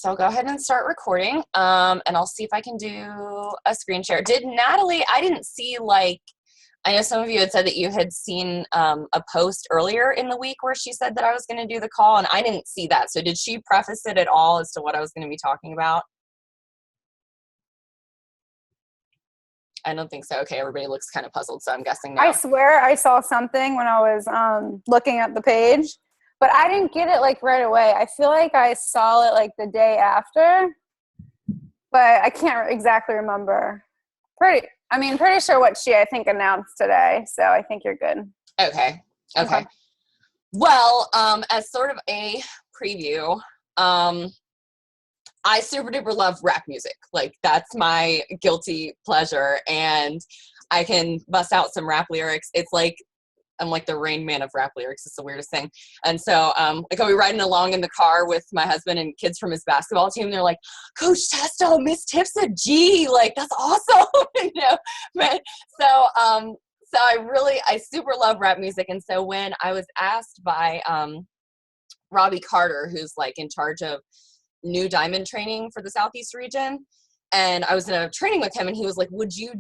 So I'll go ahead and start recording, and I'll see if I can do a screen share. Did Natalie, I didn't see, like, I know some of you had said that you had seen a post earlier in the week where she said that I was going to do the call, and I didn't see that. So did she preface it at all as to what I was going to be talking about? I don't think so. Okay, everybody looks kind of puzzled, so I'm guessing no. I swear I saw something when I was looking at the page, but I didn't get it like right away. I feel like I saw it like the day after, but I can't exactly remember. Pretty sure what she, I think, announced today, so I think you're good. Okay. Well, as sort of a preview, I super duper love rap music. Like, that's my guilty pleasure, and I can bust out some rap lyrics. It's like I'm like the Rain Man of rap lyrics. It's the weirdest thing. And so like I'll be riding along in the car with my husband and kids from his basketball team, and they're like, Coach Testo, Miss Tips a G, like, that's awesome. You know, but so I super love rap music. And so when I was asked by Robbie Carter, who's like in charge of new diamond training for the Southeast region, and I was in a training with him, and he was like, would you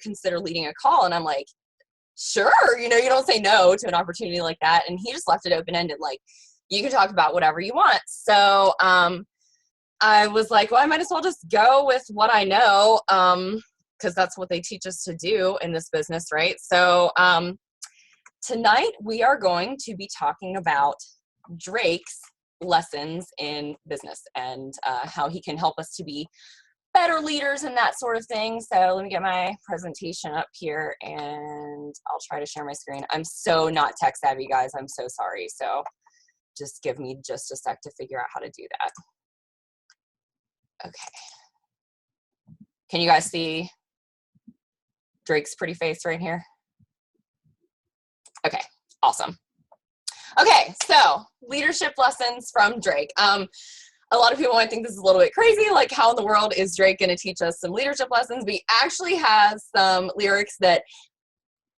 consider leading a call? And I'm like, sure, you know, you don't say no to an opportunity like that. And he just left it open-ended, like, you can talk about whatever you want. So I was like, well, I might as well just go with what I know, because that's what they teach us to do in this business, right? So tonight we are going to be talking about Drake's lessons in business and how he can help us to be better leaders and that sort of thing. So let me get my presentation up here, and I'll try to share my screen. I'm so not tech savvy, guys. I'm so sorry. So just give me just a sec to figure out how to do that. Okay. Can you guys see Drake's pretty face right here? Okay, awesome. Okay, so leadership lessons from Drake. A lot of people might think this is a little bit crazy, like, how in the world is Drake going to teach us some leadership lessons? But he actually has some lyrics that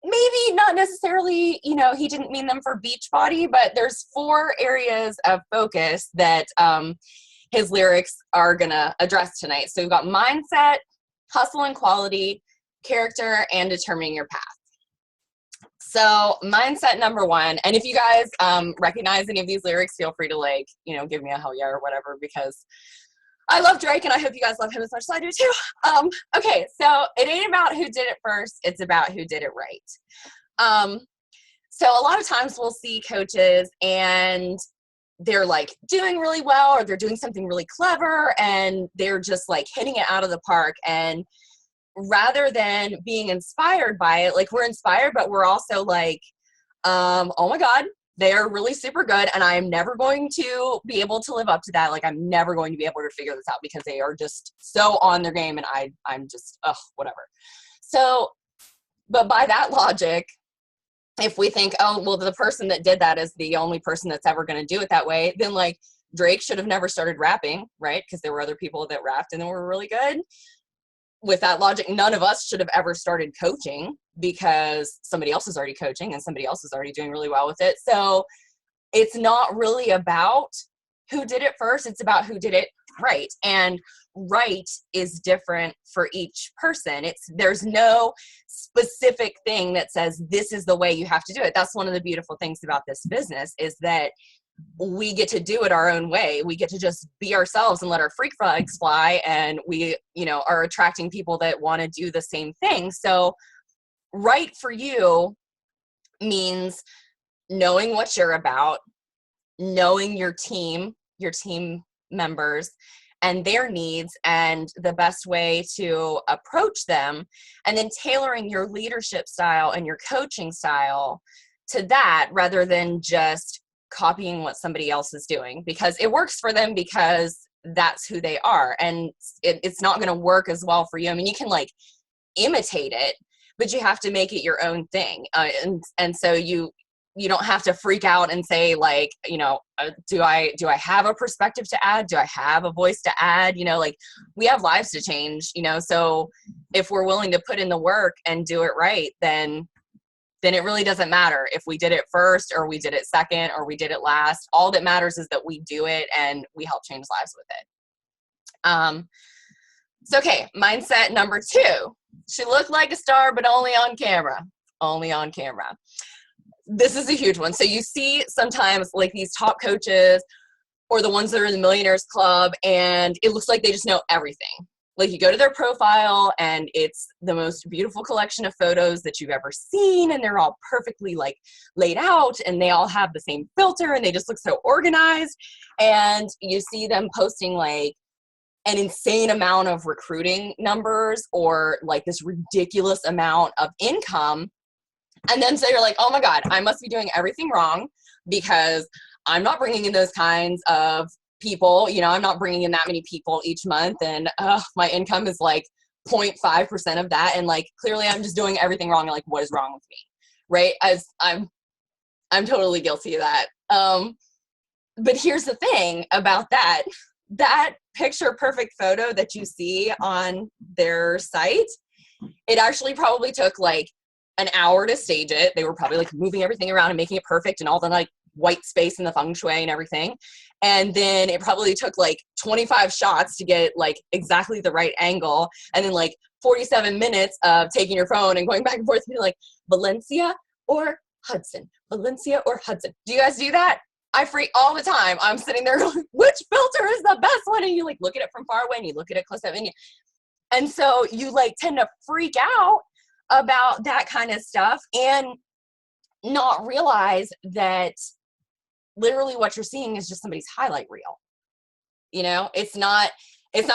maybe not necessarily, you know, he didn't mean them for Beachbody, but there's 4 areas of focus that his lyrics are going to address tonight. So we've got mindset, hustle and quality, character, and determining your path. So mindset number 1, and if you guys recognize any of these lyrics, feel free to, like, you know, give me a hell yeah or whatever, because I love Drake and I hope you guys love him as much as I do too. Okay, so it ain't about who did it first, it's about who did it right. So a lot of times we'll see coaches and they're like doing really well, or they're doing something really clever, and they're just like hitting it out of the park, and rather than being inspired by it, like, we're inspired, but we're also like, oh my God, they're really super good, and I'm never going to be able to live up to that. Like, I'm never going to be able to figure this out because they are just so on their game, and I'm just, whatever. So, but by that logic, if we think, oh, well, the person that did that is the only person that's ever going to do it that way, then, like, Drake should have never started rapping, right? Because there were other people that rapped and they were really good. With that logic, none of us should have ever started coaching because somebody else is already coaching and somebody else is already doing really well with it. So it's not really about who did it first. It's about who did it right. And right is different for each person. There's no specific thing that says this is the way you have to do it. That's one of the beautiful things about this business, is that we get to do it our own way. We get to just be ourselves and let our freak flags fly, and we, you know, are attracting people that want to do the same thing. So right for you means knowing what you're about, knowing your team members and their needs and the best way to approach them, and then tailoring your leadership style and your coaching style to that, rather than just copying what somebody else is doing because it works for them, because that's who they are, and it's not going to work as well for you. I mean, you can, like, imitate it, but you have to make it your own thing, and so you don't have to freak out and say, like, you know, do I have a perspective to add? Do I have a voice to add? You know, like, we have lives to change, you know, so if we're willing to put in the work and do it right, then it really doesn't matter if we did it first or we did it second or we did it last. All that matters is that we do it and we help change lives with it. Um, so, okay, mindset number 2. She looked like a star, but only on camera. Only on camera. This is a huge one. So you see sometimes like these top coaches or the ones that are in the Millionaires Club, and it looks like they just know everything. Like you go to their profile and it's the most beautiful collection of photos that you've ever seen, and they're all perfectly like laid out, and they all have the same filter, and they just look so organized. And you see them posting like an insane amount of recruiting numbers or like this ridiculous amount of income. And then so you're like, oh my God, I must be doing everything wrong because I'm not bringing in those kinds of people. You know, I'm not bringing in that many people each month. And my income is like 0.5% of that. And like, clearly I'm just doing everything wrong. Like, what is wrong with me? Right. As I'm totally guilty of that. But here's the thing about that picture perfect photo that you see on their site, it actually probably took like an hour to stage it. They were probably like moving everything around and making it perfect and all the like white space and the feng shui and everything. And then it probably took like 25 shots to get like exactly the right angle. And then like 47 minutes of taking your phone and going back and forth and being like, Valencia or Hudson? Valencia or Hudson? Do you guys do that? I freak all the time. I'm sitting there going, which filter is the best one? And you like look at it from far away and you look at it close up. And so you like tend to freak out about that kind of stuff and not realize that literally what you're seeing is just somebody's highlight reel. You know, it's not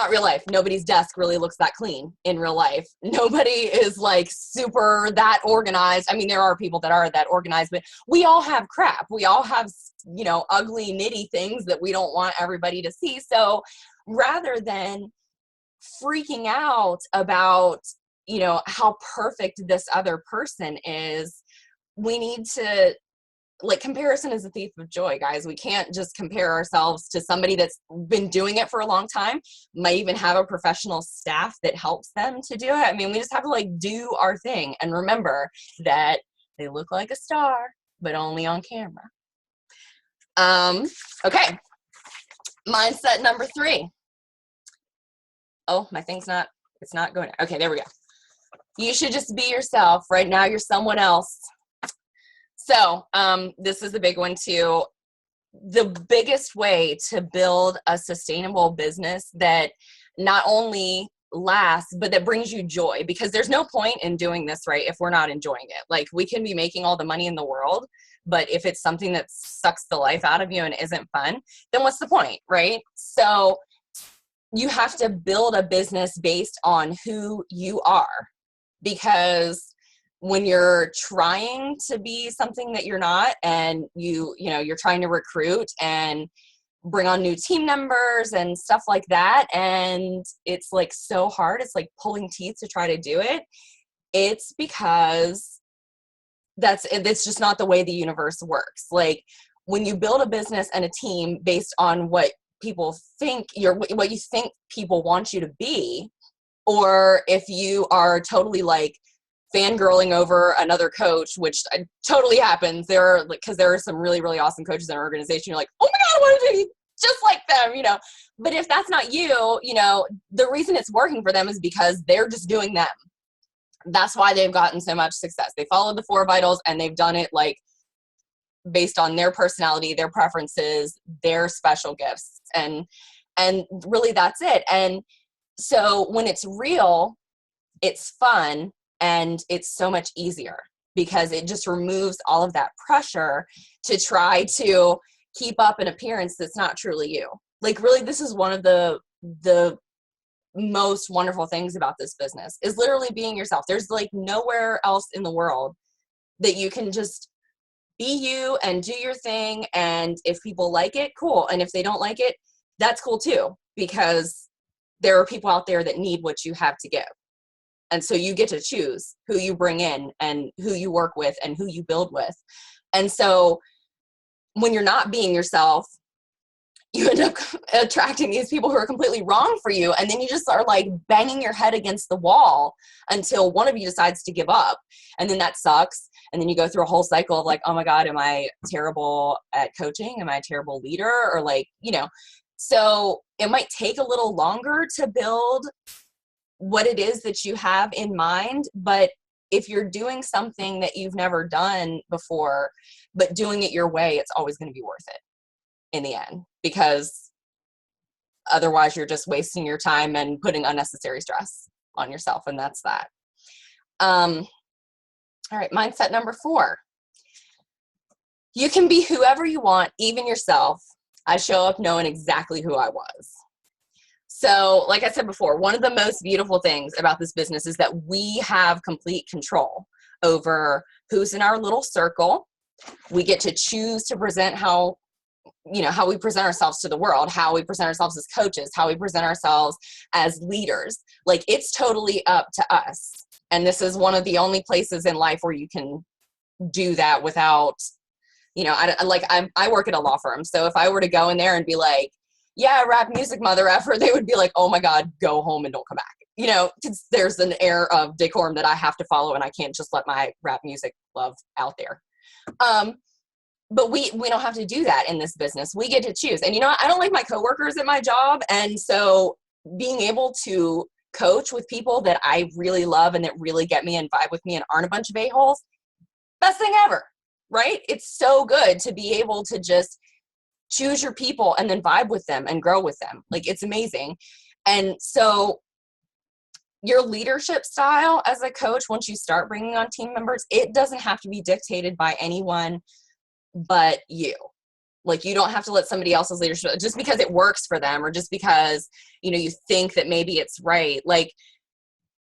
real life. Nobody's desk really looks that clean in real life. Nobody is like super that organized. I mean, there are people that are that organized, but we all have crap. We all have, you know, ugly, nitty things that we don't want everybody to see. So rather than freaking out about, you know, how perfect this other person is, we need to, like, comparison is a thief of joy, guys. We can't just compare ourselves to somebody that's been doing it for a long time, might even have a professional staff that helps them to do it. I mean, we just have to like do our thing and remember that they look like a star, but only on camera. Okay. Mindset number 3. Oh, my thing's not, it's not going. Okay, there we go. You should just be yourself. Right now, you're someone else. So this is a big one too. The biggest way to build a sustainable business that not only lasts, but that brings you joy, because there's no point in doing this, right, if we're not enjoying it. Like, we can be making all the money in the world, but if it's something that sucks the life out of you and isn't fun, then what's the point, right? So you have to build a business based on who you are, because when you're trying to be something that you're not, and you're trying to recruit and bring on new team members and stuff like that, and it's like so hard, it's like pulling teeth to try to do it, it's because it's just not the way the universe works. Like, when you build a business and a team based on what people think what you think people want you to be, or if you are totally like fangirling over another coach, which totally happens. Because there are some really, really awesome coaches in our organization. You're like, oh my God, I want to be just like them, you know. But if that's not you, you know, the reason it's working for them is because they're just doing them. That's why they've gotten so much success. They followed the 4 vitals and they've done it like based on their personality, their preferences, their special gifts. And really that's it. And so when it's real, it's fun. And it's so much easier because it just removes all of that pressure to try to keep up an appearance that's not truly you. Like, really, this is one of the most wonderful things about this business is literally being yourself. There's like nowhere else in the world that you can just be you and do your thing. And if people like it, cool. And if they don't like it, that's cool too, because there are people out there that need what you have to give. And so you get to choose who you bring in and who you work with and who you build with. And so when you're not being yourself, you end up attracting these people who are completely wrong for you. And then you just are like banging your head against the wall until one of you decides to give up. And then that sucks. And then you go through a whole cycle of like, oh my God, am I terrible at coaching? Am I a terrible leader? Or like, you know, so it might take a little longer to build what it is that you have in mind, but if you're doing something that you've never done before, but doing it your way, it's always going to be worth it in the end, because otherwise you're just wasting your time and putting unnecessary stress on yourself. And that's that. All right. Mindset number 4. You can be whoever you want, even yourself. I show up knowing exactly who I was. So like I said before, one of the most beautiful things about this business is that we have complete control over who's in our little circle. We get to choose to present how we present ourselves to the world, how we present ourselves as coaches, how we present ourselves as leaders. Like, it's totally up to us. And this is one of the only places in life where you can do that without, I work at a law firm. So if I were to go in there and be like, yeah, rap music mother effer, they would be like, oh my God, go home and don't come back. Because there's an air of decorum that I have to follow, and I can't just let my rap music love out there. But we don't have to do that in this business. We get to choose. And I don't like my coworkers at my job. And so being able to coach with people that I really love and that really get me and vibe with me and aren't a bunch of a-holes, best thing ever, right? It's so good to be able to just choose your people and then vibe with them and grow with them. Like, it's amazing. And so your leadership style as a coach, once you start bringing on team members, it doesn't have to be dictated by anyone but you. Like, you don't have to let somebody else's leadership, just because it works for them, or just because, you think that maybe it's right. Like,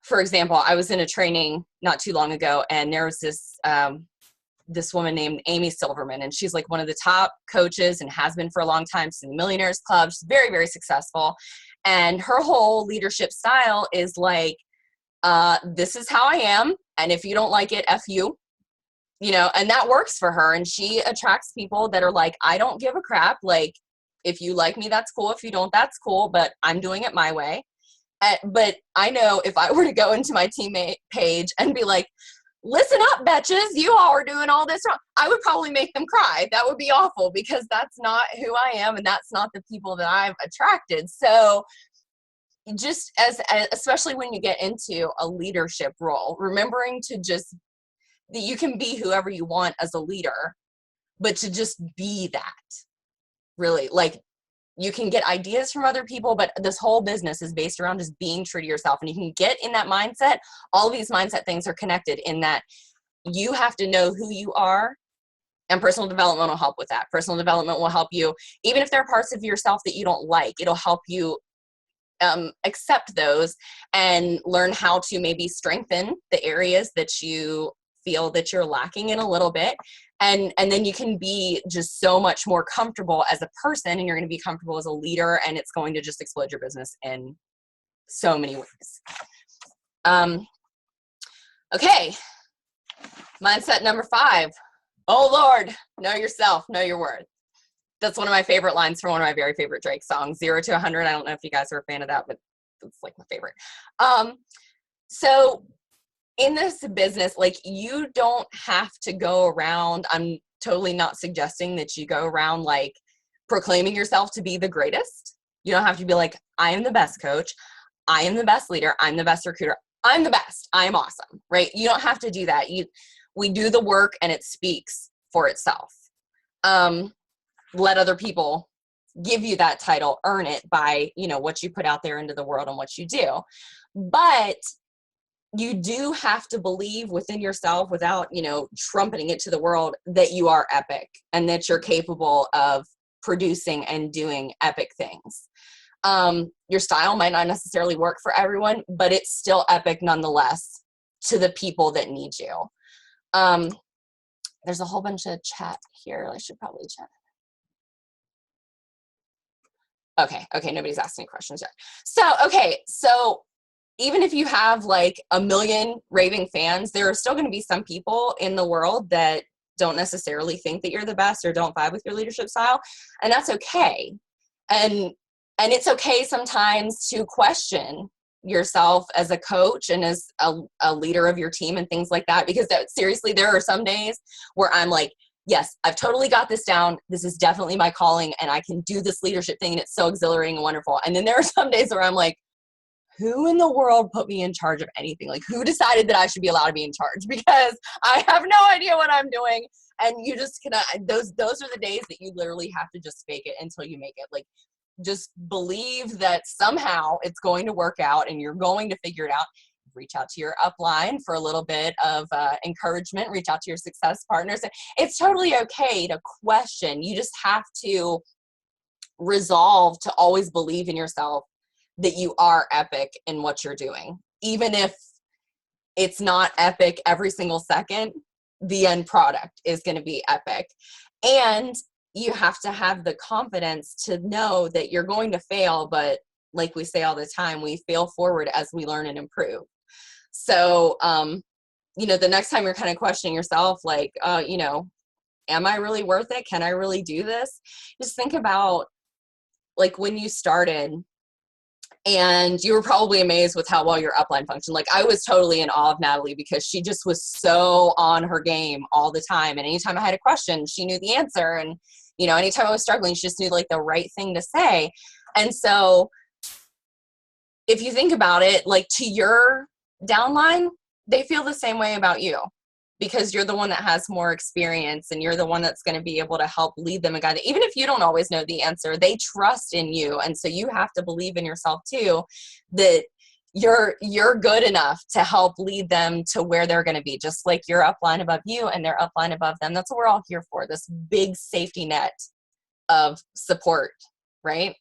for example, I was in a training not too long ago, and there was this woman named Amy Silverman, and she's like one of the top coaches and has been for a long time. She's in the Millionaires Club. She's very, very successful. And her whole leadership style is like, this is how I am. And if you don't like it, F you, and that works for her. And she attracts people that are like, I don't give a crap. Like, if you like me, that's cool. If you don't, that's cool. But I'm doing it my way. But I know if I were to go into my teammate page and be like, listen up, betches, you all are doing all this wrong, I would probably make them cry. That would be awful, because that's not who I am, and that's not the people that I've attracted. So just especially when you get into a leadership role, remembering to just, that you can be whoever you want as a leader, but to just be that, really. Like, you can get ideas from other people, but this whole business is based around just being true to yourself. And you can get in that mindset. All of these mindset things are connected in that you have to know who you are, and personal development will help with that. Personal development will help you, even if there are parts of yourself that you don't like, it'll help you accept those and learn how to maybe strengthen the areas that you feel that you're lacking in a little bit. And then you can be just so much more comfortable as a person, and you're going to be comfortable as a leader, and it's going to just explode your business in so many ways. Okay. Mindset number 5. Oh Lord, know yourself, know your worth. That's one of my favorite lines from one of my very favorite Drake songs, 0 to 100. I don't know if you guys are a fan of that, but it's like my favorite. So in this business, like, you don't have to go around, I'm totally not suggesting that you go around like proclaiming yourself to be the greatest. You don't have to be like, I am the best coach, I am the best leader, I'm the best recruiter, I'm the best, I'm awesome, right? You don't have to do that. We do the work, and it speaks for itself. Let other people give you that title, earn it by, what you put out there into the world and what you do. But you do have to believe within yourself, without, trumpeting it to the world, that you are epic and that you're capable of producing and doing epic things. Your style might not necessarily work for everyone, but it's still epic nonetheless to the people that need you. There's a whole bunch of chat here. I should probably chat. Okay. Nobody's asked any questions yet. So even if you have like 1 million raving fans, there are still going to be some people in the world that don't necessarily think that you're the best or don't vibe with your leadership style. And that's okay. And it's okay sometimes to question yourself as a coach and as a leader of your team and things like that, because seriously, there are some days where I'm like yes, I've totally got this down. This is definitely my calling and I can do this leadership thing and it's so exhilarating and wonderful. And then there are some days where I'm like, who in the world put me in charge of anything? Like, who decided that I should be allowed to be in charge? Because I have no idea what I'm doing. And you just cannot, those are the days that you literally have to just fake it until you make it. Like, just believe that somehow it's going to work out and you're going to figure it out. Reach out to your upline for a little bit of encouragement. Reach out to your success partners. It's totally okay to question. You just have to resolve to always believe in yourself that you are epic in what you're doing. Even if it's not epic every single second, the end product is going to be epic. And you have to have the confidence to know that you're going to fail, but like we say all the time, we fail forward as we learn and improve. So, the next time you're kind of questioning yourself, like, am I really worth it? Can I really do this? Just think about like when you started, and you were probably amazed with how well your upline functioned. Like, I was totally in awe of Natalie because she just was so on her game all the time. And anytime I had a question, she knew the answer. And, anytime I was struggling, she just knew like the right thing to say. And so if you think about it, like to your downline, they feel the same way about you because you're the one that has more experience and you're the one that's going to be able to help lead them and guide them. Even if you don't always know the answer, they trust in you. And so you have to believe in yourself too, that you're good enough to help lead them to where they're going to be, just like your upline above you and their upline above them. That's what we're all here for, this big safety net of support, right?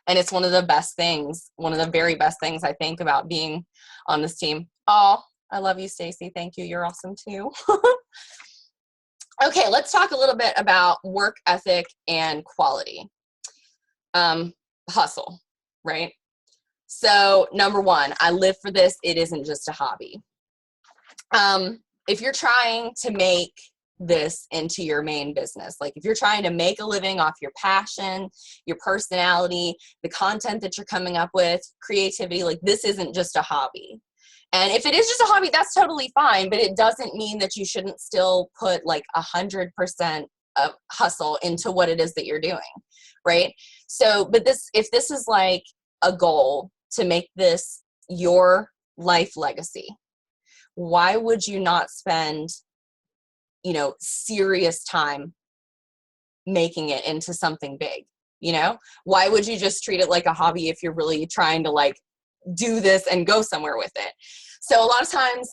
And it's one of the best things, one of the very best things I think about being on this team. Oh, I love you, Stacy. Thank you. You're awesome too. Okay, let's talk a little bit about work ethic and quality. Hustle, right? So number one, I live for this. It isn't just a hobby. If you're trying to make this into your main business, like if you're trying to make a living off your passion, your personality, the content that you're coming up with, creativity, like this isn't just a hobby. And if it is just a hobby, that's totally fine, but it doesn't mean that you shouldn't still put like 100% of hustle into what it is that you're doing, right? So, but if this is like a goal to make this your life legacy, why would you not spend, serious time making it into something big? Why would you just treat it like a hobby if you're really trying to like do this and go somewhere with it? So a lot of times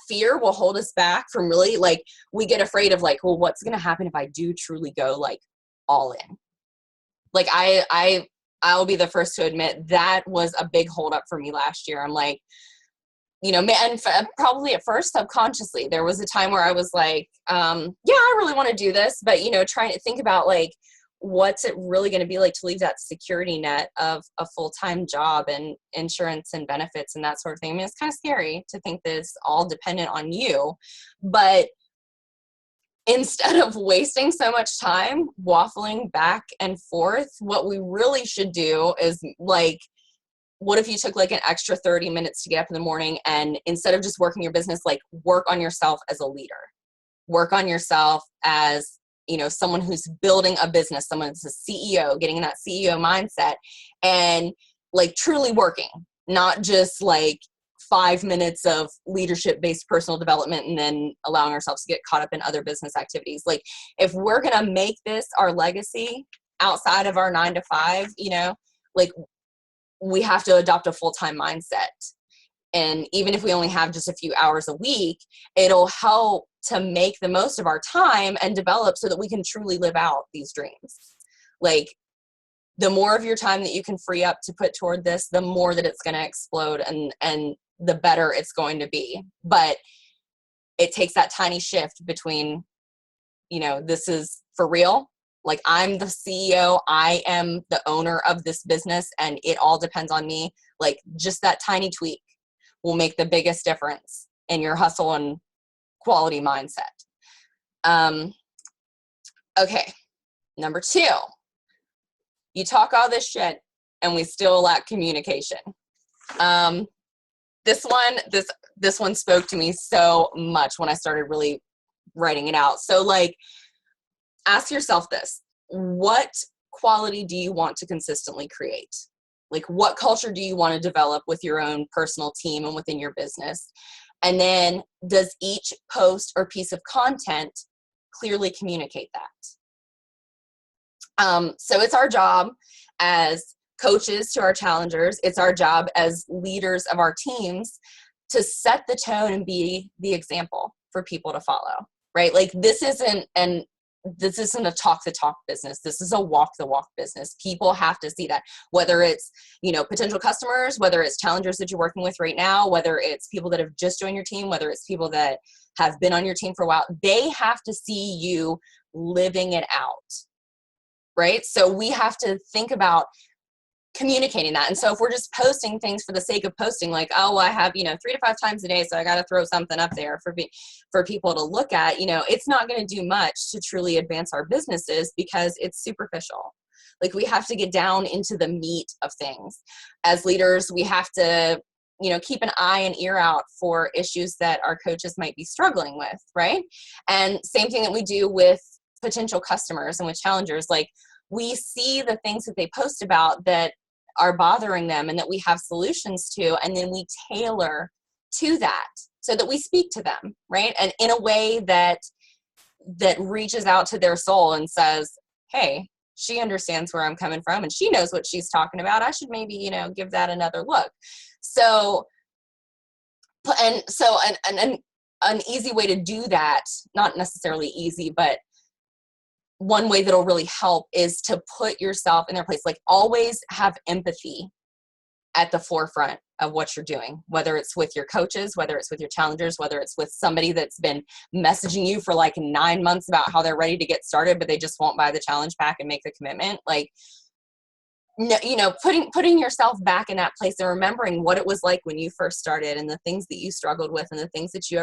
fear will hold us back from really, like, we get afraid of like, well, what's going to happen if I do truly go like all in? Like I'll be the first to admit that was a big holdup for me last year. I'm like, and probably at first subconsciously, there was a time where I was like, yeah, I really want to do this, but trying to think about like, what's it really going to be like to leave that security net of a full-time job and insurance and benefits and that sort of thing. I mean, it's kind of scary to think that it's all dependent on you, but instead of wasting so much time waffling back and forth, what we really should do is like, what if you took like an extra 30 minutes to get up in the morning and instead of just working your business, like work on yourself as a leader, work on yourself as, someone who's building a business, someone who's a CEO, getting in that CEO mindset and like truly working, not just like 5 minutes of leadership-based personal development and then allowing ourselves to get caught up in other business activities. Like if we're going to make this our legacy outside of our 9 to 5, like we have to adopt a full-time mindset. And even if we only have just a few hours a week, it'll help to make the most of our time and develop so that we can truly live out these dreams. Like the more of your time that you can free up to put toward this, the more that it's going to explode and the better it's going to be. But it takes that tiny shift between, this is for real. Like I'm the CEO, I am the owner of this business and it all depends on me. Like just that tiny tweak will make the biggest difference in your hustle and quality mindset. Okay. Number 2, you talk all this shit and we still lack communication. This one spoke to me so much when I started really writing it out. So like, ask yourself this: what quality do you want to consistently create? Like, what culture do you want to develop with your own personal team and within your business? And then, does each post or piece of content clearly communicate that? So it's our job as coaches to our challengers, it's our job as leaders of our teams to set the tone and be the example for people to follow, right? Like, this isn't a talk the talk business. This is a walk the walk business. People have to see that, whether it's, you know, potential customers, whether it's challengers that you're working with right now, whether it's people that have just joined your team, whether it's people that have been on your team for a while, they have to see you living it out, right? So we have to think about communicating that. And so if we're just posting things for the sake of posting, like, oh, well, I have, you know, 3 to 5 times a day, so I got to throw something up there for people to look at, you know, it's not going to do much to truly advance our businesses because it's superficial. Like, we have to get down into the meat of things. As leaders, we have to, you know, keep an eye and ear out for issues that our coaches might be struggling with, right? And same thing that we do with potential customers and with challengers. Like, we see the things that they post about that are bothering them and that we have solutions to, and then we tailor to that so that we speak to them, right? And in a way that reaches out to their soul and says, hey, she understands where I'm coming from and she knows what she's talking about. I should maybe, you know, give that another look. So, and so an easy way to do that, not necessarily easy, but one way that'll really help is to put yourself in their place. Like, always have empathy at the forefront of what you're doing, whether it's with your coaches, whether it's with your challengers, whether it's with somebody that's been messaging you for like 9 months about how they're ready to get started, but they just won't buy the challenge pack and make the commitment. Like, you know, putting yourself back in that place and remembering what it was like when you first started and the things that you struggled with and the things that you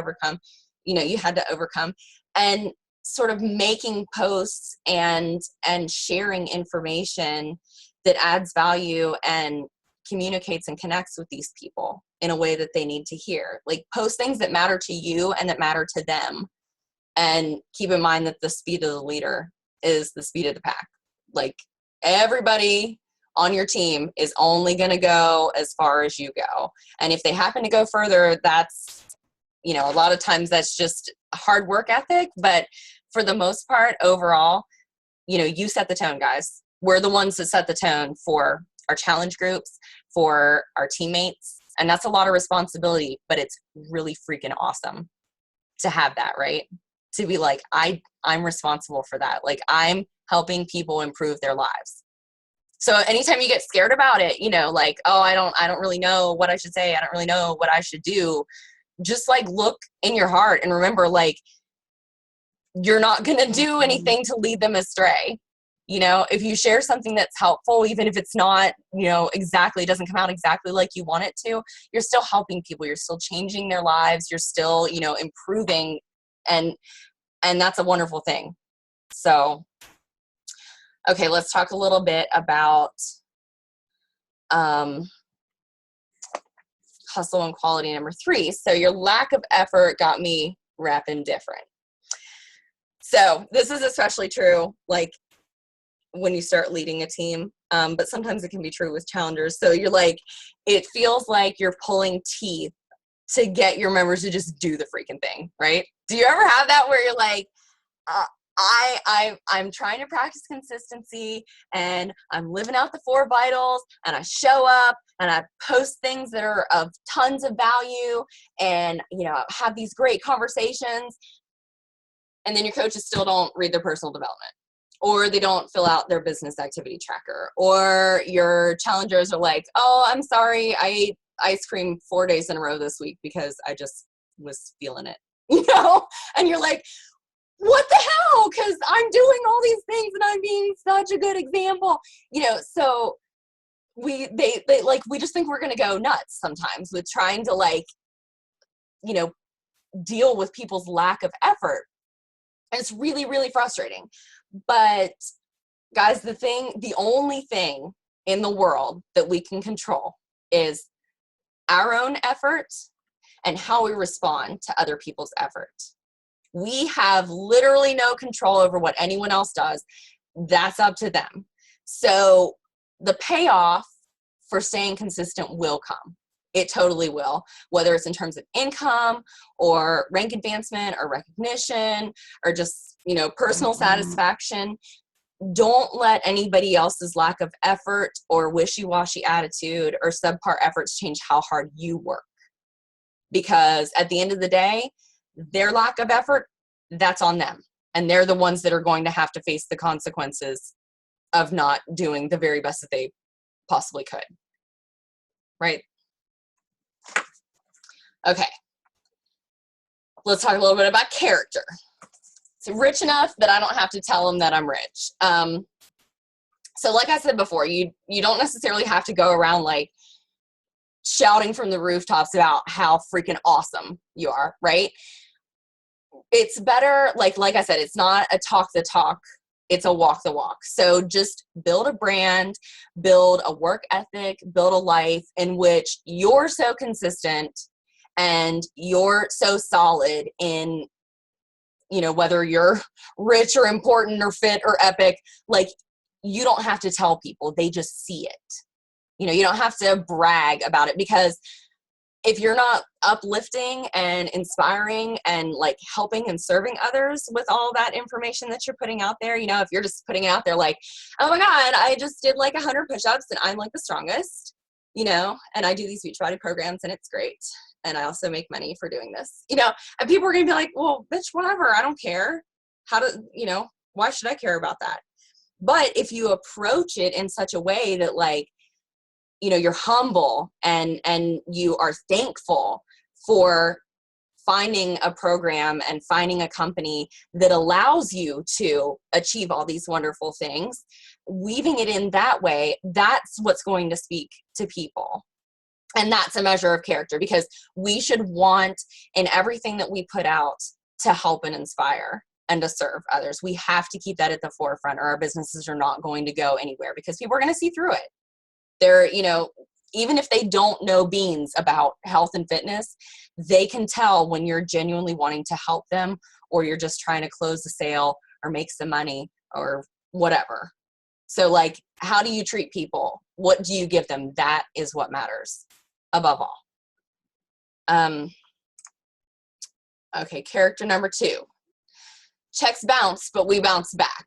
had to overcome, and sort of making posts and sharing information that adds value and communicates and connects with these people in a way that they need to hear. Like, post things that matter to you and that matter to them, and keep in mind that the speed of the leader is the speed of the pack. Like, everybody on your team is only going to go as far as you go, and if they happen to go further, that's, you know, a lot of times that's just hard work ethic, but for the most part, overall, you know, you set the tone, guys. We're the ones that set the tone for our challenge groups, for our teammates, and that's a lot of responsibility, but it's really freaking awesome to have that, right? To be like, I'm responsible for that. Like, I'm helping people improve their lives. So anytime you get scared about it, you know, like, oh, I don't really know what I should say. I don't really know what I should do. Just like, look in your heart and remember, like, you're not going to do anything to lead them astray. You know, if you share something that's helpful, even if it's not, you know, exactly, it doesn't come out exactly like you want it to, you're still helping people. You're still changing their lives. You're still, you know, improving. And that's a wonderful thing. So, okay, let's talk a little bit about hustle and quality number 3. So your lack of effort got me rapping different. So this is especially true, like, when you start leading a team, but sometimes it can be true with challengers. So you're like, it feels like you're pulling teeth to get your members to just do the freaking thing, right? Do you ever have that where you're like, I'm trying to practice consistency and I'm living out the 4 vitals and I show up and I post things that are of tons of value and, you know, have these great conversations, and then your coaches still don't read their personal development, or they don't fill out their business activity tracker, or your challengers are like, oh, I'm sorry, I ate ice cream 4 days in a row this week because I just was feeling it, you know? And you're like, what the hell? Because I'm doing all these things and I'm being such a good example, you know? So we just think we're going to go nuts sometimes with trying to, like, you know, deal with people's lack of effort. And it's really, really frustrating. But guys, the only thing in the world that we can control is our own effort and how we respond to other people's effort. We have literally no control over what anyone else does. That's up to them. So the payoff for staying consistent will come. It totally will, whether it's in terms of income or rank advancement or recognition or just, you know, personal satisfaction. Don't let anybody else's lack of effort or wishy-washy attitude or subpar efforts change how hard you work. Because at the end of the day, their lack of effort, that's on them. And they're the ones that are going to have to face the consequences of not doing the very best that they possibly could. Right? Okay. Let's talk a little bit about character. So rich enough that I don't have to tell them that I'm rich. So like I said before, you don't necessarily have to go around like shouting from the rooftops about how freaking awesome you are, right? It's better, like I said, it's not a talk the talk, it's a walk the walk. So just build a brand, build a work ethic, build a life in which you're so consistent and you're so solid in, you know, whether you're rich or important or fit or epic, like you don't have to tell people, they just see it. You know, you don't have to brag about it, because if you're not uplifting and inspiring and like helping and serving others with all that information that you're putting out there, you know, if you're just putting it out there like, oh my God, I just did like 100 push-ups and I'm like the strongest, you know, and I do these Beachbody programs and it's great. And I also make money for doing this, you know, and people are going to be like, well, bitch, whatever. I don't care. You know, why should I care about that? But if you approach it in such a way that like, you know, you're humble and you are thankful for finding a program and finding a company that allows you to achieve all these wonderful things, weaving it in that way, that's what's going to speak to people. And that's a measure of character, because we should want in everything that we put out to help and inspire and to serve others. We have to keep that at the forefront, or our businesses are not going to go anywhere, because people are going to see through it. They're, you know, even if they don't know beans about health and fitness, they can tell when you're genuinely wanting to help them, or you're just trying to close the sale or make some money or whatever. So like, how do you treat people? What do you give them? That is what matters above all. Okay, character number 2. Checks bounce, but we bounce back.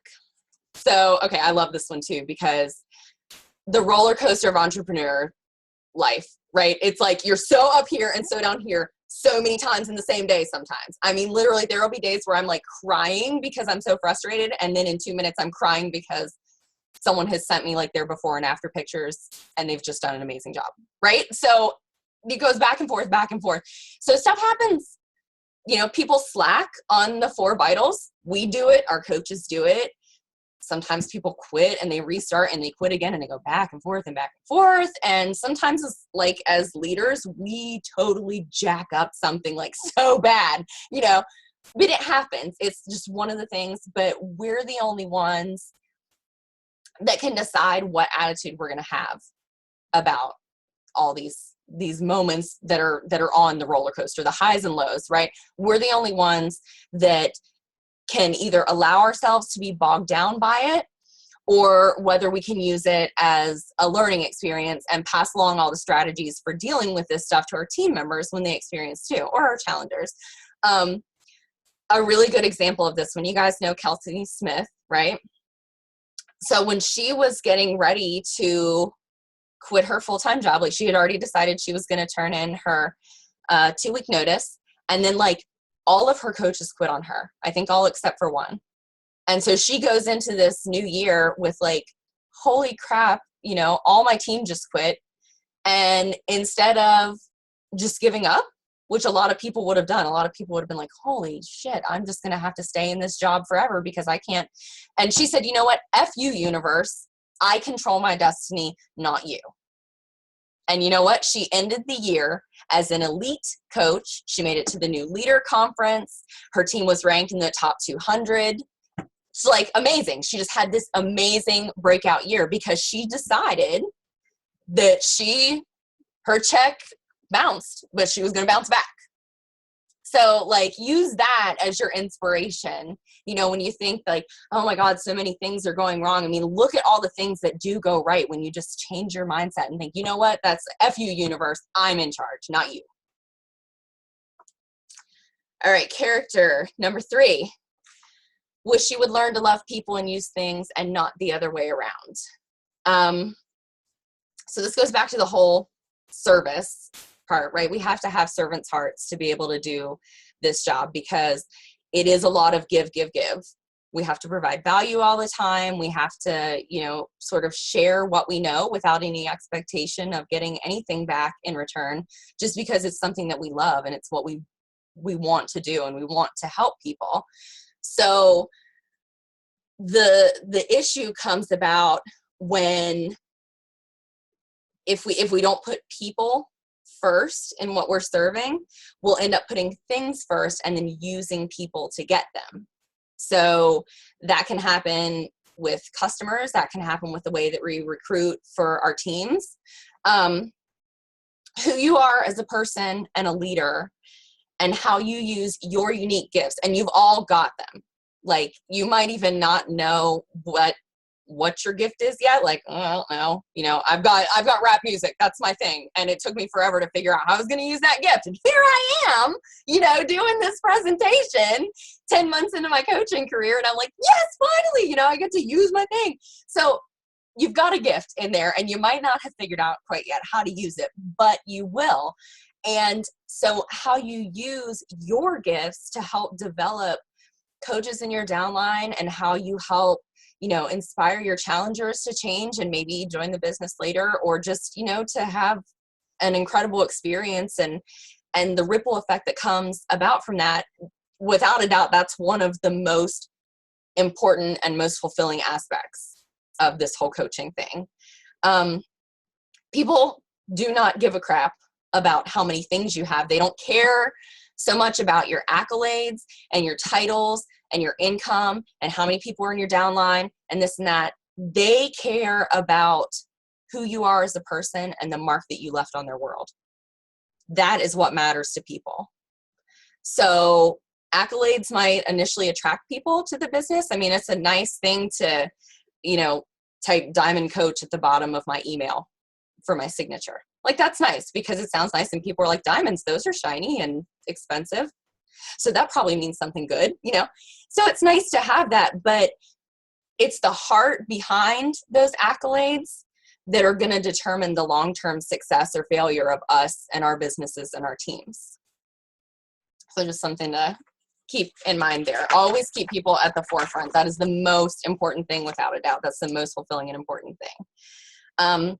So, okay, I love this one too, because the roller coaster of entrepreneur life, right? It's like you're so up here and so down here so many times in the same day sometimes. I mean, literally there will be days where I'm like crying because I'm so frustrated, and then in 2 minutes I'm crying because someone has sent me like their before and after pictures and they've just done an amazing job, right? So it goes back and forth, back and forth. So stuff happens. You know, people slack on the 4 vitals. We do it. Our coaches do it. Sometimes people quit and they restart and they quit again and they go back and forth and back and forth. And sometimes it's like, as leaders, we totally jack up something like so bad, you know, but it happens. It's just one of the things, but we're the only ones that can decide what attitude we're going to have about all these moments that are on the roller coaster, the highs and lows, right? We're the only ones that can either allow ourselves to be bogged down by it, or whether we can use it as a learning experience and pass along all the strategies for dealing with this stuff to our team members when they experience too, or our challengers. A really good example of this, when you guys know Kelsey Smith, right? So when she was getting ready to quit her full-time job, like she had already decided she was going to turn in her 2-week notice, and then like all of her coaches quit on her, I think all except for one. And so she goes into this new year with like, holy crap, you know, all my team just quit. And instead of just giving up, which a lot of people would have done, a lot of people would have been like, holy shit, I'm just going to have to stay in this job forever because I can't. And she said, you know what? F you, universe. I control my destiny, not you. And you know what? She ended the year as an elite coach. She made it to the new leader conference. Her team was ranked in the top 200. It's like amazing. She just had this amazing breakout year because she decided that her check bounced, but she was going to bounce back. So like use that as your inspiration. You know, when you think like, oh my God, so many things are going wrong. I mean, look at all the things that do go right when you just change your mindset and think, you know what, that's F you universe. I'm in charge, not you. All right, character number 3. Wish you would learn to love people and use things and not the other way around. So this goes back to the whole service part, right? We have to have servants' hearts to be able to do this job because it is a lot of give, give, give. We have to provide value all the time. We have to, you know, sort of share what we know without any expectation of getting anything back in return, just because it's something that we love and it's what we want to do and we want to help people. So the issue comes about when if we don't put people first in what we're serving, we'll end up putting things first and then using people to get them. So that can happen with customers. That can happen with the way that we recruit for our teams. Who you are as a person and a leader and how you use your unique gifts, and you've all got them. Like you might even not know what your gift is yet. Like, oh, I don't know, you know, I've got rap music. That's my thing. And it took me forever to figure out how I was going to use that gift. And here I am, you know, doing this presentation 10 months into my coaching career. And I'm like, yes, finally, you know, I get to use my thing. So you've got a gift in there and you might not have figured out quite yet how to use it, but you will. And so how you use your gifts to help develop coaches in your downline and how you help, you know, inspire your challengers to change and maybe join the business later, or just, you know, to have an incredible experience and the ripple effect that comes about from that. Without a doubt, that's one of the most important and most fulfilling aspects of this whole coaching thing. People do not give a crap about how many things you have. They don't care so much about your accolades and your titles and your income and how many people are in your downline and this and that. They care about who you are as a person and the mark that you left on their world. That is what matters to people. So accolades might initially attract people to the business. I mean, it's a nice thing to, you know, type diamond coach at the bottom of my email for my signature. Like that's nice because it sounds nice and people are like, diamonds, those are shiny and expensive. So that probably means something good, you know? So it's nice to have that, but it's the heart behind those accolades that are going to determine the long-term success or failure of us and our businesses and our teams. So just something to keep in mind there. Always keep people at the forefront. That is the most important thing, without a doubt. That's the most fulfilling and important thing.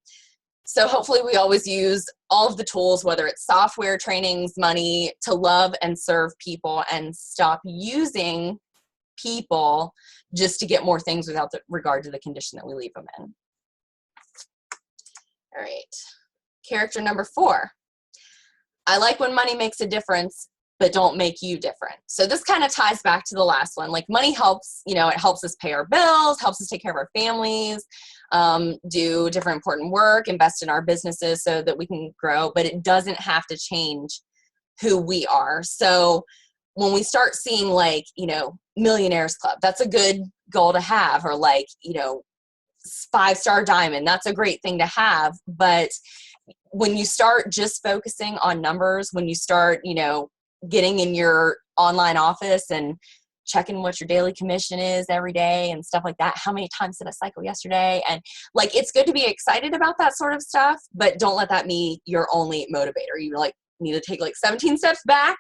So hopefully we always use all of the tools, whether it's software, trainings, money, to love and serve people and stop using people just to get more things without regard to the condition that we leave them in. All right. Character number 4. I like when money makes a difference, but don't make you different. So this kind of ties back to the last one. Like money helps, you know, it helps us pay our bills, helps us take care of our families, do different important work, invest in our businesses so that we can grow, but it doesn't have to change who we are. So when we start seeing like, you know, Millionaires Club, that's a good goal to have, or like, you know, 5-star diamond, that's a great thing to have. But when you start just focusing on numbers, when you start, you know, getting in your online office and checking what your daily commission is every day and stuff like that. How many times did I cycle yesterday? And like, it's good to be excited about that sort of stuff, but don't let that be your only motivator. You like need to take like 17 steps back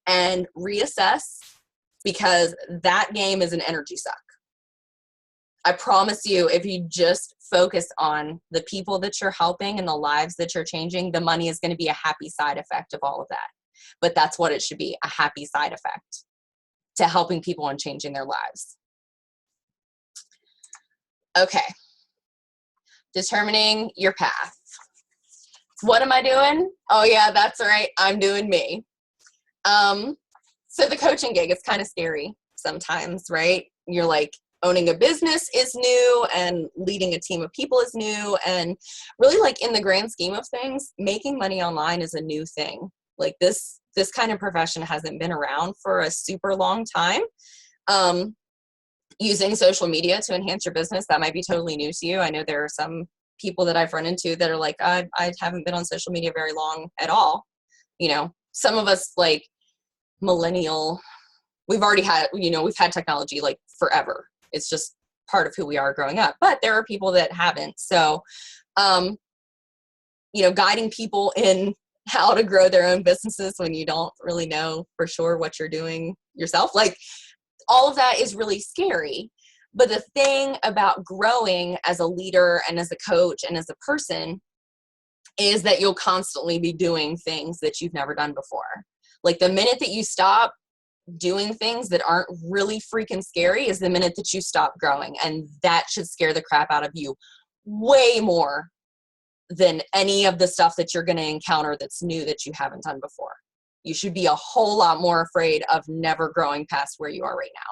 and reassess, because that game is an energy suck. I promise you, if you just focus on the people that you're helping and the lives that you're changing, the money is going to be a happy side effect of all of that. But that's what it should be, a happy side effect to helping people and changing their lives. Okay. Determining your path. What am I doing? Oh yeah, that's right. I'm doing me. So the coaching gig is kind of scary sometimes, right? You're like, owning a business is new and leading a team of people is new. And really, like, in the grand scheme of things, making money online is a new thing. Like, this this kind of profession hasn't been around for a super long time. Using social media to enhance your business, that might be totally new to you. I know there are some people that I've run into that are like, I haven't been on social media very long at all. You know, some of us like millennial, we've already had, you know, we've had technology like forever. It's just part of who we are growing up, but there are people that haven't. So, you know, guiding people in how to grow their own businesses when you don't really know for sure what you're doing yourself, like all of that is really scary. But the thing about growing as a leader and as a coach and as a person is that you'll constantly be doing things that you've never done before. Like the minute that you stop doing things that aren't really freaking scary is the minute that you stop growing. And that should scare the crap out of you way more than any of the stuff that you're going to encounter that's new that you haven't done before. You should be a whole lot more afraid of never growing past where you are right now,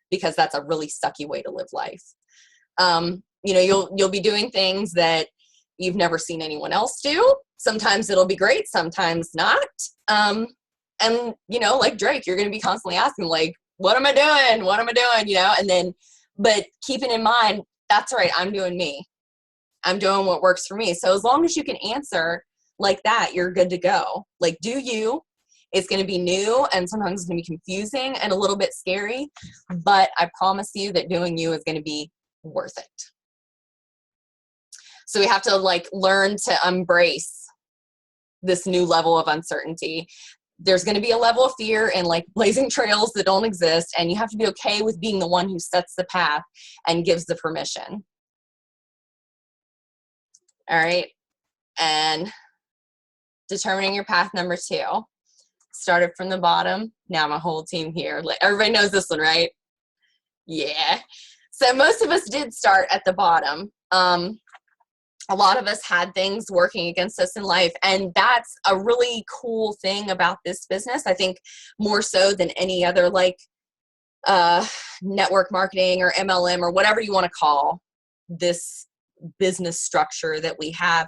because that's a really sucky way to live life. You know, you'll be doing things that you've never seen anyone else do. Sometimes it'll be great, sometimes not. And, you know, like Drake, you're going to be constantly asking, like, what am I doing? What am I doing? You know, and then, but keeping in mind, that's right, I'm doing me. I'm doing what works for me. So as long as you can answer like that, you're good to go. Like, do you. It's going to be new, and sometimes it's going to be confusing and a little bit scary, but I promise you that doing you is going to be worth it. So we have to like learn to embrace this new level of uncertainty. There's going to be a level of fear and like blazing trails that don't exist, and you have to be okay with being the one who sets the path and gives the permission. All right. And determining your path number 2. Started from the bottom. Now my whole team here. Like everybody knows this one, right? Yeah. So most of us did start at the bottom. A lot of us had things working against us in life, and that's a really cool thing about this business. I think more so than any other like network marketing or MLM or whatever you want to call this business structure that we have,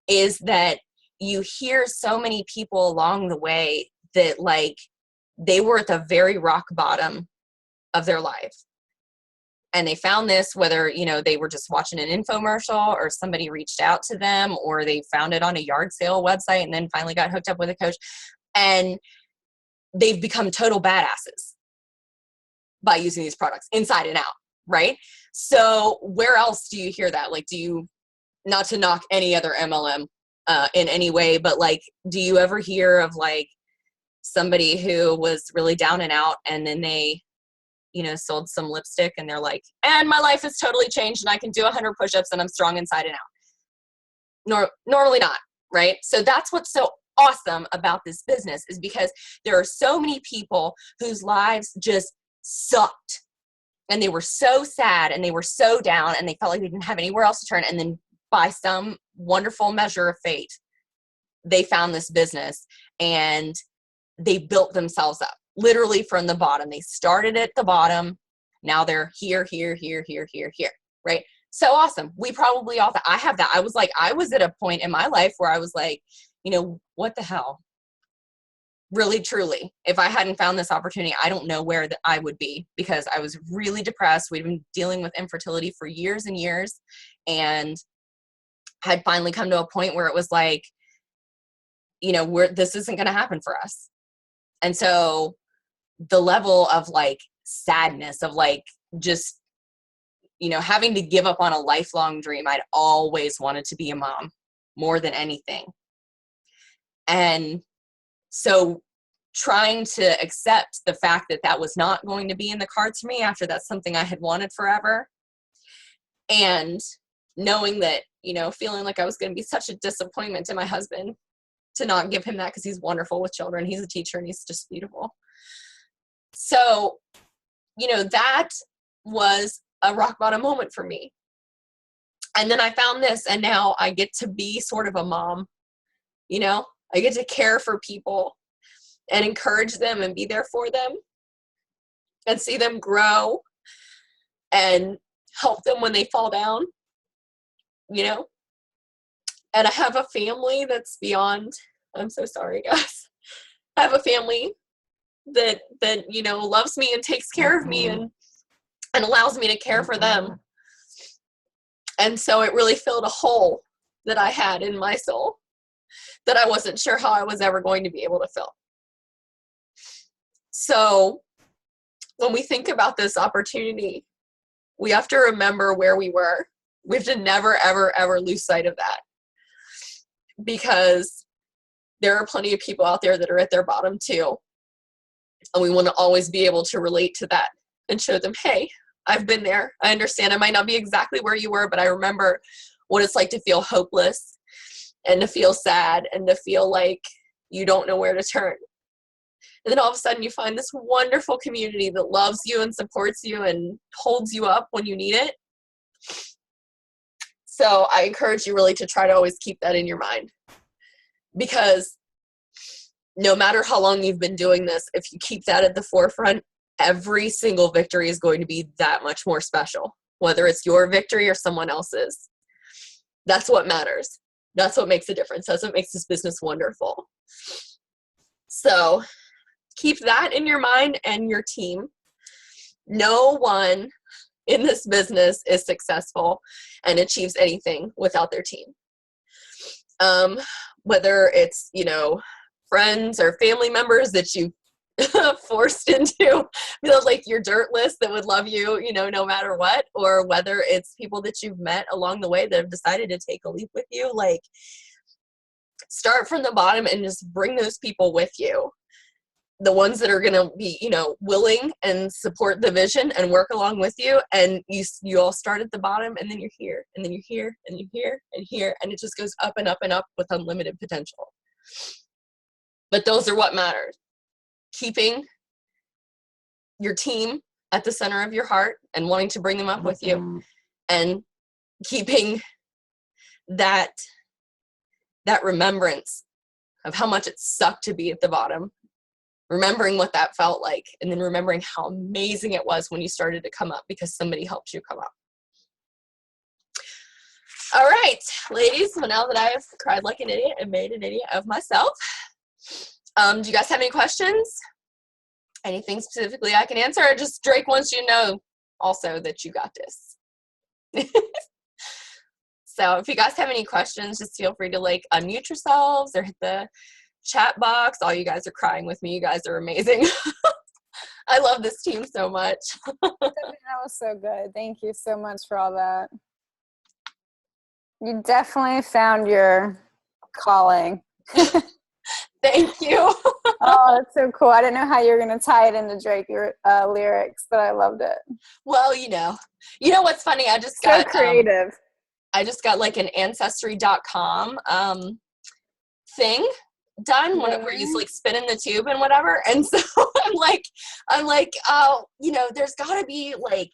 is that you hear so many people along the way that like they were at the very rock bottom of their life. And they found this, whether, you know, they were just watching an infomercial or somebody reached out to them, or they found it on a yard sale website and then finally got hooked up with a coach, and they've become total badasses by using these products inside and out. Right. So where else do you hear that? Like, do you, not to knock any other MLM in any way, but like, do you ever hear of like somebody who was really down and out, and then they, you know, sold some lipstick and they're like, and my life has totally changed and I can do 100 push-ups and I'm strong inside and out? Normally not, right? So that's what's so awesome about this business, is because there are so many people whose lives just sucked, and they were so sad and they were so down and they felt like they didn't have anywhere else to turn. And then by some wonderful measure of fate, they found this business and they built themselves up literally from the bottom. They started at the bottom. Now they're here, right? So awesome. We probably all, I have that. I was at a point in my life where I was like, you know, what the hell? Really, truly, if I hadn't found this opportunity, I don't know where that I would be, because I was really depressed. We'd been dealing with infertility for years and years, and had finally come to a point where it was like, you know, this isn't going to happen for us. And so the level of like sadness of like just, you know, having to give up on a lifelong dream. I'd always wanted to be a mom more than anything. And so trying to accept the fact that that was not going to be in the cards for me after that's something I had wanted forever. And knowing that, you know, feeling like I was going to be such a disappointment to my husband to not give him that, because he's wonderful with children. He's a teacher and he's just beautiful. So, you know, that was a rock bottom moment for me. And then I found this, and now I get to be sort of a mom, you know, I get to care for people and encourage them and be there for them and see them grow and help them when they fall down, you know. And I have a family that's beyond, I'm so sorry, guys. I have a family that you know, loves me and takes care of me and allows me to care for them. And so it really filled a hole that I had in my soul that I wasn't sure how I was ever going to be able to fill. So when we think about this opportunity, we have to remember where we were. We have to never, ever, ever lose sight of that, because there are plenty of people out there that are at their bottom too. And we want to always be able to relate to that and show them, hey, I've been there. I understand I might not be exactly where you were, but I remember what it's like to feel hopeless and to feel sad and to feel like you don't know where to turn. And then all of a sudden you find this wonderful community that loves you and supports you and holds you up when you need it. So I encourage you really to try to always keep that in your mind, because no matter how long you've been doing this, if you keep that at the forefront, every single victory is going to be that much more special, whether it's your victory or someone else's. That's what matters. That's what makes a difference. That's what makes this business wonderful. So keep that in your mind and your team. No one in this business is successful and achieves anything without their team. Whether it's, you know, friends or family members that you forced into, you know, like your dirt list that would love you, you know, no matter what, or whether it's people that you've met along the way that have decided to take a leap with you, like start from the bottom and just bring those people with you. The ones that are going to be, you know, willing and support the vision and work along with you. And you all start at the bottom, and then you're here, and then you're here, and you're here, and here, and it just goes up and up and up with unlimited potential. But those are what matters. Keeping your team at the center of your heart and wanting to bring them up with you, and keeping that remembrance of how much it sucked to be at the bottom, remembering what that felt like, and then remembering how amazing it was when you started to come up because somebody helped you come up. All right, ladies, well, now that I've cried like an idiot and made an idiot of myself, do you guys have any questions? Anything specifically I can answer? Or just Drake wants you to know also that you got this. So if you guys have any questions, just feel free to like unmute yourselves or hit the chat box. All you guys are crying with me. You guys are amazing. I love this team so much. That was so good. Thank you so much for all that. You definitely found your calling. Thank you. Oh, that's so cool. I didn't know how you were going to tie it into Drake lyrics, but I loved it. Well, you know what's funny? I just so got creative. I just got like an ancestry.com thing done where you like spin in the tube and whatever. And so I'm like, oh, you know, there's got to be like,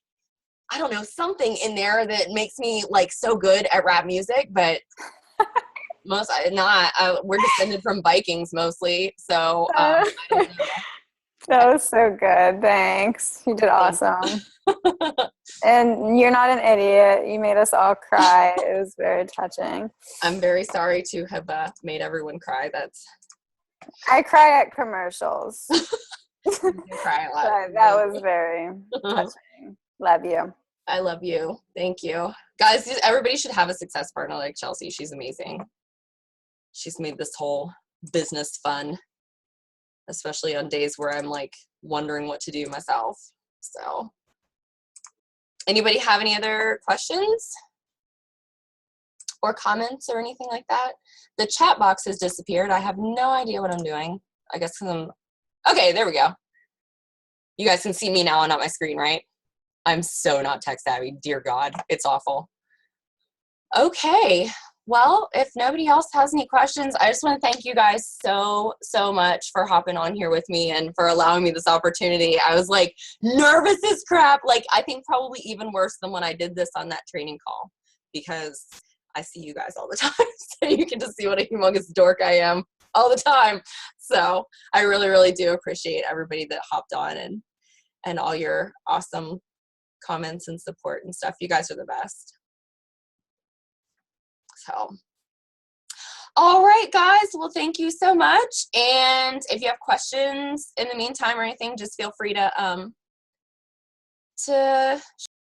I don't know, something in there that makes me like so good at rap music, but we're descended from Vikings mostly, so I don't know. That was so good. Thanks. You did awesome. And you're not an idiot. You made us all cry. It was very touching. I'm very sorry to have made everyone cry. I cry at commercials. You cry a lot. That was very touching. Love you. I love you. Thank you. Guys, everybody should have a success partner like Chelsea. She's amazing. She's made this whole business fun, especially on days where I'm like wondering what to do myself. So anybody have any other questions or comments or anything like that? The chat box has disappeared. I have no idea what I'm doing. I guess because okay, there we go. You guys can see me now and not my screen, right? I'm so not tech savvy. Dear God, it's awful. Okay. Well, if nobody else has any questions, I just want to thank you guys so much for hopping on here with me and for allowing me this opportunity. I was like nervous as crap. Like I think probably even worse than when I did this on that training call, because I see you guys all the time. So you can just see what a humongous dork I am all the time. So I really, really do appreciate everybody that hopped on and all your awesome comments and support and stuff. You guys are the best. So, All right, guys. Well, thank you so much. And if you have questions in the meantime or anything, just feel free to